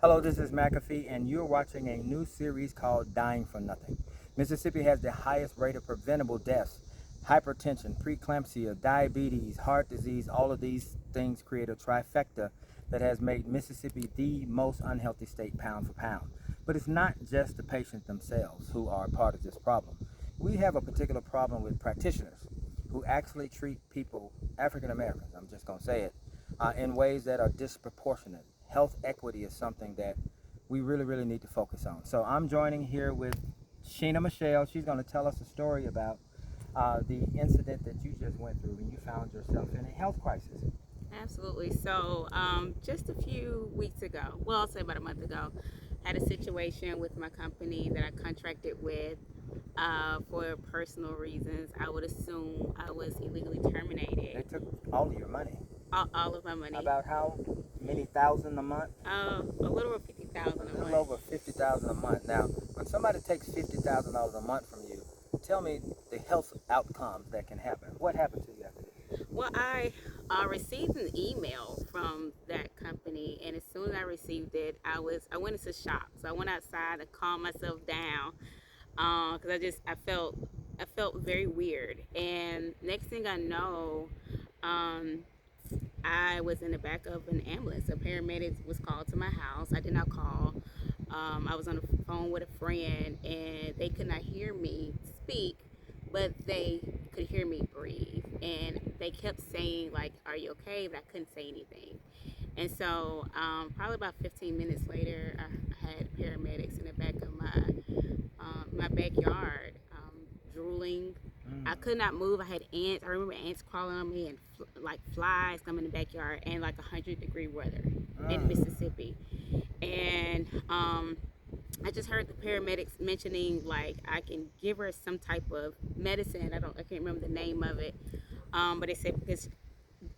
Hello, this is McAfee, and you're watching a new series called Dying for Nothing. Mississippi has the highest rate of preventable deaths. Hypertension, preeclampsia, diabetes, heart disease, all of these things create a trifecta that has made Mississippi the most unhealthy state pound for pound. But it's not just the patients themselves who are part of this problem. We have a particular problem with practitioners who actually treat people, African Americans, I'm just going to say it, in ways that are disproportionate. Health equity is something that we really need to focus on. So I'm joining here with Mechelle. She's going to tell us a story about the incident that you just went through when you found yourself in a health crisis. Absolutely. So, just a few weeks ago, well, I'll say about a month ago, had a situation with my company that I contracted with for personal reasons. I would assume I was illegally They terminated. took all of your money. All of my money, About how many thousand a month? a little over 50,000 A a little month. over 50,000 a month. Now, when somebody takes $50,000 a month from you, tell me the health outcomes that can happen. What happened to you after this? Well, I received an email from that company, and as soon as I received it, I went into shock. So I went outside to calm myself down because I felt very weird. And next thing I know, um, I was in the back of an ambulance. A paramedic was called to my house. I did not call. I was on the phone with a friend, and they could not hear me speak, but they could hear me breathe. And they kept saying, like, "Are you okay?" But I couldn't say anything. And so, probably about 15 minutes later, I had paramedics in the back of my backyard, drooling. I Mm. could not move. I had ants. I remember ants crawling on me and like flies coming in the backyard, and like 100-degree weather in Mm. Mississippi. And I just heard the paramedics mentioning like I can give her some type of medicine. I can't remember the name of it. But they said because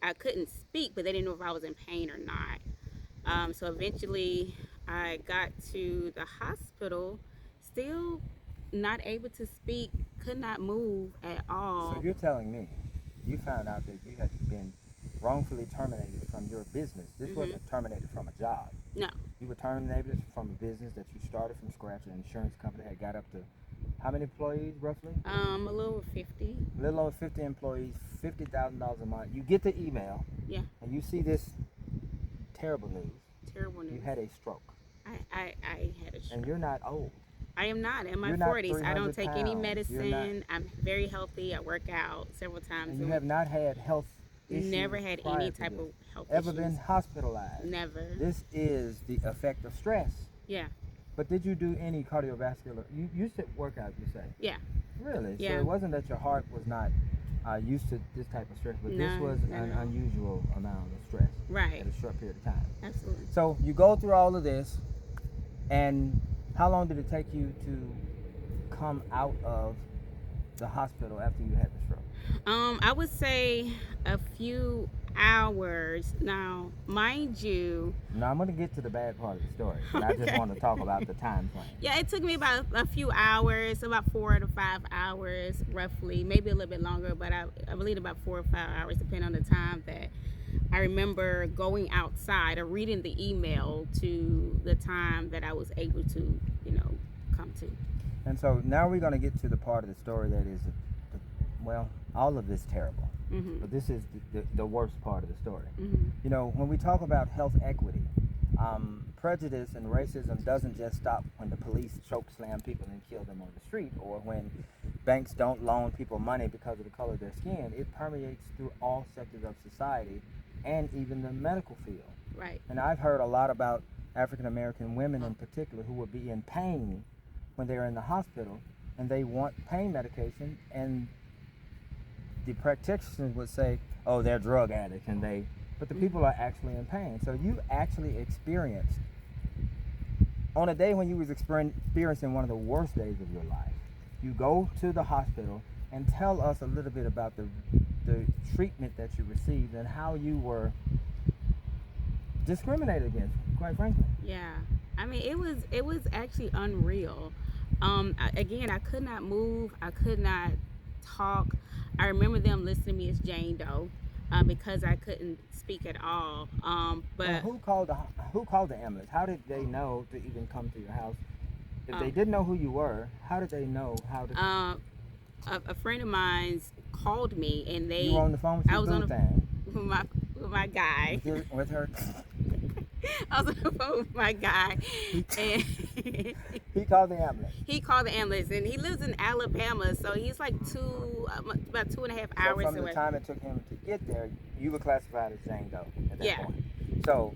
I couldn't speak, but they didn't know if I was in pain or not. So eventually, I got to the hospital, still not able to speak, could not move at So all. you're telling me you found out that you had been wrongfully terminated from your business. This Hmm. wasn't terminated from a job. No, You were terminated from a business that you started from scratch. An insurance company had got up to how many employees roughly? a little over 50. A little over 50 employees, $50,000 a month. You get the email Yeah, and you see this terrible news. terrible You news. had a stroke, I had a and stroke. you're not old. I am not in my You're not 40s. I don't 300 take any pounds. You're not, medicine. I'm very healthy. I work out several times and a you week. have not had health issues Never had prior any to type this. of health Ever issues. been hospitalized? Never. This is the effect of stress. Yeah, But did you do any cardiovascular? You said workout, you say? yeah, Really? So yeah. it wasn't that your heart was not used to this type of stress, but this No, was no, an no. unusual amount of stress Right. at a short period of time. Absolutely. So you go through all of this, and how long did it take you to come out of the hospital after you had the stroke? I would say a few hours. Now, mind you, Now I'm going to get to the bad part of the story, but I just okay. want to talk about the time frame. Yeah, it took me about a few hours, about 4 to 5 hours, roughly, maybe a little bit longer, but I believe about 4 or 5 hours, depending on the time that I remember going outside or reading the email to the time that I was able to, come to. And so now we're going to get to the part of the story that is, well, all of this terrible. Mhm. But this is the worst part of the story. Mhm. You know, when we talk about health equity, prejudice and racism doesn't just stop when the police choke slam people and kill them on the street, or when banks don't loan people money because of the color of their skin. It permeates through all sectors of society and even the medical field. Right. And I've heard a lot about African American women in particular who will be in pain when they're in the hospital and they want pain medication, and the practitioners would say, oh, they're drug addicts, but the people are actually in pain. So you actually experienced, on a day when you was experiencing one of the worst days of your life, you go to the hospital, and tell us a little bit about the treatment that you received and how you were discriminated against, quite frankly. Yeah. I mean, it was actually unreal. Again, I could not move. I could not talk. I remember them listing me as Jane Doe. because I couldn't speak at all. Well, But who called the ambulance? How did they know to even come to your house? If they um, didn't know who you were, how did they know how to? uh, a friend of mine's called me, and You were on the phone with I your was on boo the thing, with my guy. with her. I was on the phone with my guy, he, and he called the ambulance. he called the ambulance, and he lives in Alabama, so he's like about 2.5 So hours from the away. time it took him to get there, you were classified as Jane Doe at that Yeah. point. So,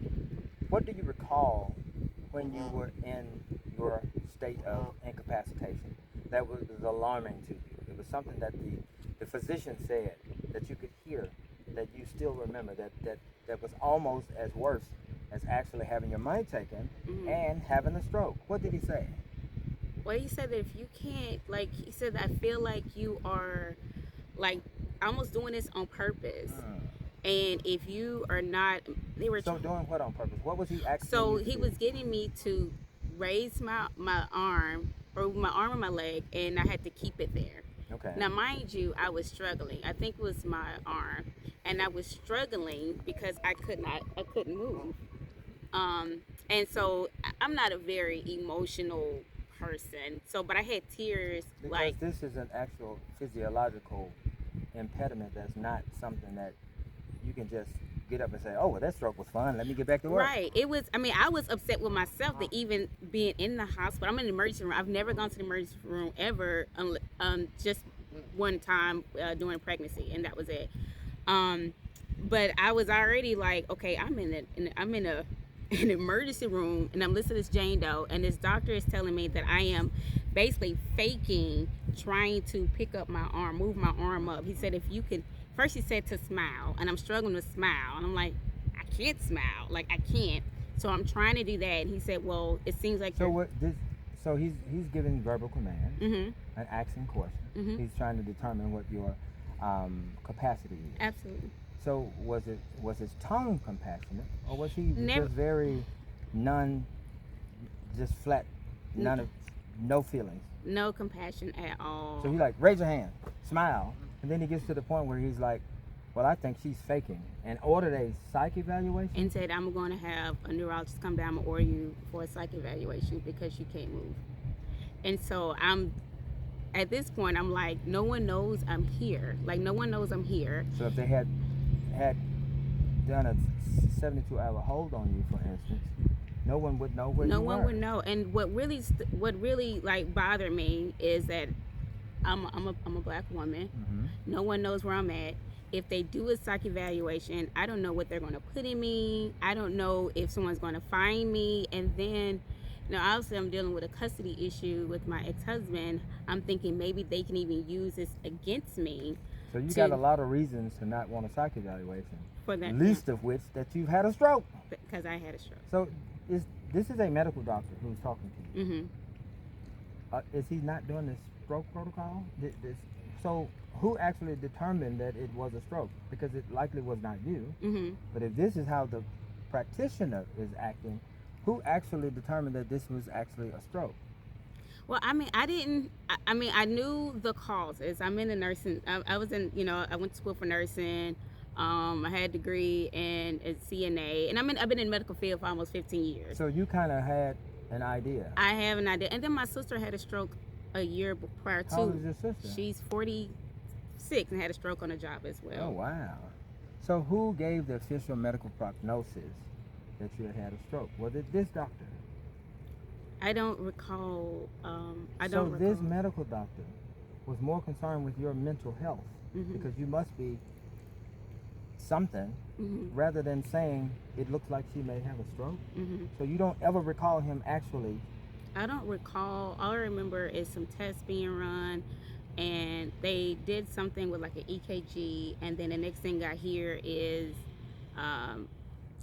what do you recall when you were in your state of incapacitation that was alarming to you? It was something that the physician said that you could hear, that you still remember, that was almost as worse as actually having your money taken Mhm. and having a stroke. What did he say? Well, he said that if you can't, like, he said, I feel like you are, like, almost doing this on purpose. Hmm. And if you are not, they were, So doing what on purpose? What was he asking so you to he do? was getting me to raise my arm, or my arm and my leg, and I had to keep it there. Okay. Now, mind you, I was struggling. I think it was my arm, and I was struggling because I couldn't move. Um, and so I'm not a very emotional person. So, but I had tears, Because like, this is an actual physiological impediment that's not something that you can just get up and say, oh, well, that stroke was fun. Let me get back to work. right. It was, I mean, I was upset with myself that even being in the hospital, I'm in the emergency room. I've never gone to the emergency room ever, just one time during pregnancy, and that was it. Um, but I was already like, okay, I'm in a an emergency room, and I'm listening to this Jane Doe, and this doctor is telling me that I am basically faking trying to pick up my arm, move my arm up. He said, if you can, first he said to smile, and I'm struggling to smile, and I'm like, I can't smile, like I can't. So I'm trying to do that, and he said, well, it seems like So you're. what this? So he's giving verbal commands Mm-hmm. and asking questions. Mm-hmm. He's trying to determine what your capacity is. Absolutely. So was his tone compassionate, or was he Never. just very none, just flat, none of no feelings? No compassion at all. So he like raise your hand, smile, and then he gets to the point where he's like, well, I think she's faking, and ordered a psych evaluation. And said, I'm going to have a neurologist come down and order you for a psych evaluation because you can't move. And so I'm, at this point, I'm like, no one knows I'm here. Like, no one knows I'm here. So if they had done a 72-hour hold on you, for instance, no one would know where you were. No one would know. And what really like bothered me is that I'm a black woman. Mm-hmm. No one knows where I'm at. If they do a psych evaluation, I don't know what they're going to put in me. I don't know if someone's going to find me. And then, obviously I'm dealing with a custody issue with my ex-husband. I'm thinking maybe they can even use this against me. So you got a lot of reasons to not want a psych evaluation. For that, least of which that you've had a stroke. Because I had a stroke. So this is a medical doctor who's talking to you. Mm-hmm. Is he not doing this stroke protocol? So who actually determined that it was a stroke? Because it likely was not you. Mm-hmm. But if this is how the practitioner is acting, who actually determined that this was actually a stroke? Well, I mean, I didn't. I mean, I knew the causes. I'm in the nursing. I was in. I went to school for nursing. I had a degree in CNA, and I've been in the medical field for almost 15 years. So you kind of had an idea. I have an idea. And then my sister had a stroke a year prior to. How old is your sister? She's 46 and had a stroke on the job as well. Oh, wow. So who gave the official medical prognosis that you had a stroke? Was it this doctor? I don't recall. So this medical doctor was more concerned with your mental health, mm-hmm. because you must be something, mm-hmm. rather than saying it looks like she may have a stroke. Mm-hmm. So you don't ever recall him actually. I don't recall. All I remember is some tests being run, and they did something with like an EKG, and then the next thing I hear is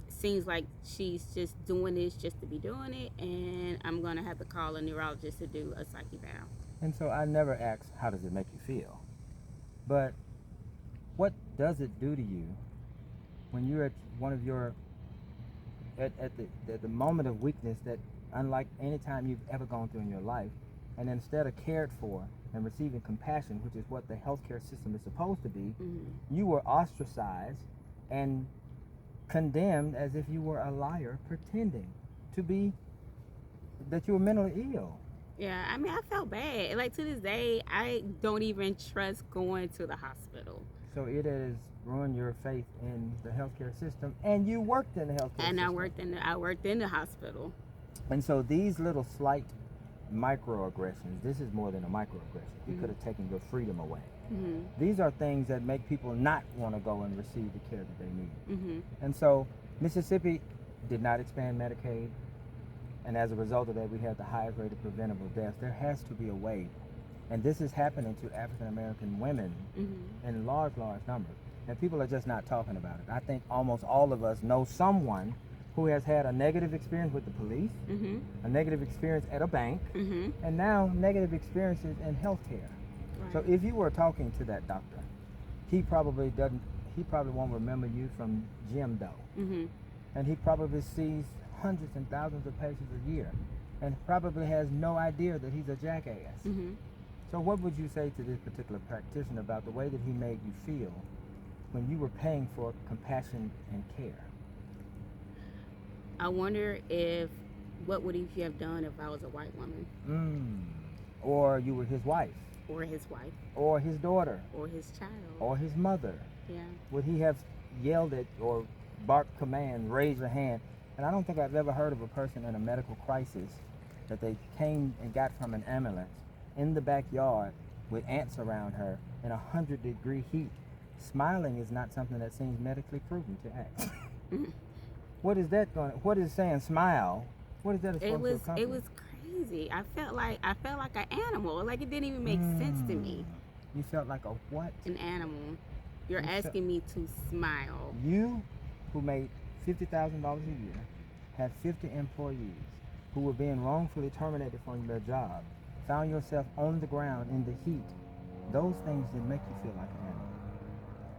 seems like she's just doing this just to be doing it, and I'm gonna have to call a neurologist to do a psych eval. And so I never asked, how does it make you feel? But what does it do to you when you're at one of your at the moment of weakness that unlike any time you've ever gone through in your life, and instead of cared for and receiving compassion, which is what the healthcare system is supposed to be, Mm-hmm. you were ostracized and condemned as if you were a liar, pretending to be that you were mentally ill. Yeah, I mean, I felt bad. Like to this day, I don't even trust going to the hospital. So it has ruined your faith in the healthcare system, and you worked in the healthcare And system. I worked in the hospital. And so these little slight microaggressions, this is more than a microaggression. You Mhm. could have taken your freedom away. Mhm. These are things that make people not want to go and receive the care that they need. Mhm. And so Mississippi did not expand Medicaid, and as a result of that, we have the highest rate of preventable deaths. There has to be a way, and this is happening to African American women Mhm. in large numbers, and people are just not talking about it. I think almost all of us know someone who has had a negative experience with the police, Mhm. a negative experience at a bank, Mhm. and now negative experiences in healthcare. So Right. if you were talking to that doctor, he probably doesn't. He probably won't remember you from Jim Doe, Mhm. and he probably sees hundreds and thousands of patients a year, and probably has no idea that he's a jackass. Mhm. So what would you say to this particular practitioner about the way that he made you feel when you were paying for compassion and care? I wonder if what would he have done if I was a white woman Or you were his wife, or his wife or his daughter, or his child. or his mother. Yeah. Would he have yelled at or barked command, raise your hand? And I don't think I've ever heard of a person in a medical crisis that they came and got from an ambulance in the backyard with ants around her in 100-degree heat. Smiling is not something that seems medically proven to act. Mhm. What is that going? What is saying smile? What is that supposed It to was accomplish? crazy. I felt like an animal. Like it didn't even make sense to me. You felt like a what? An animal. You're You felt- asking me to smile. You, who made $50,000 a year, had 50 employees who were being wrongfully terminated from their job, found yourself on the ground in the heat. Those things didn't make you feel like an animal.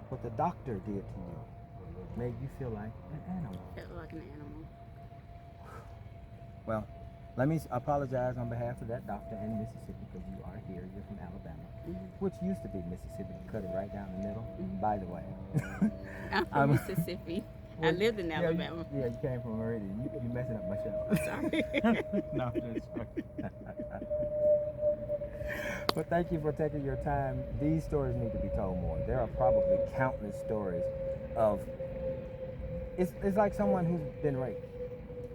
What the doctor did to you made you feel like an animal. Felt like an animal. Well, let me apologize on behalf of that doctor in Mississippi, because you are here. You're from Alabama, which used to be Mississippi. Cut it right down the middle. By the way, I'm from Mississippi. I lived in Alabama. You came from Meridian. You messing up my show. Sorry. No, just But thank you for taking your time. These stories need to be told more. There are probably countless stories of. It's like someone who's been raped,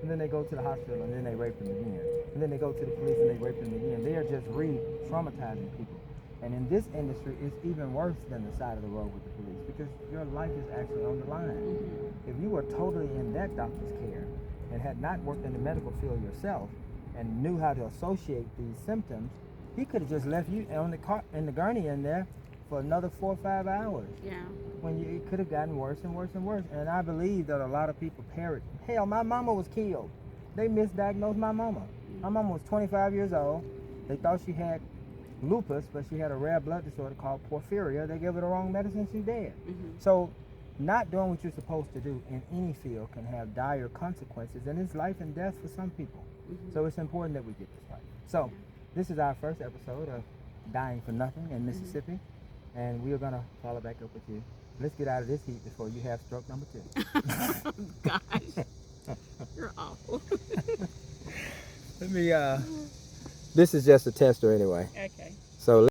and then they go to the hospital, and then they rape them again, and then they go to the police and they rape them again. They are just re-traumatizing people. And in this industry, it's even worse than the side of the road with the police, because your life is actually on the line. If you were totally in that doctor's care and had not worked in the medical field yourself and knew how to associate these symptoms, he could have just left you on the car in the gurney in there for another 4 or 5 hours. Yeah. When it could have gotten worse and worse and worse. And I believe that a lot of people perish. Hell, my mama was killed. They misdiagnosed my mama. My mama was 25 years old. They thought she had lupus, but she had a rare blood disorder called porphyria. They gave her the wrong medicine, she's dead. So not doing what you're supposed to do in any field can have dire consequences, and it's life and death for some people. So it's important that we get this right. So this is our first episode of Dying for Nothing in Mississippi, and we are going to follow back up with you. Let's get out of this heat before you have stroke number 2. Oh, gosh. You're awful. Let me, this is just a tester anyway. Okay. So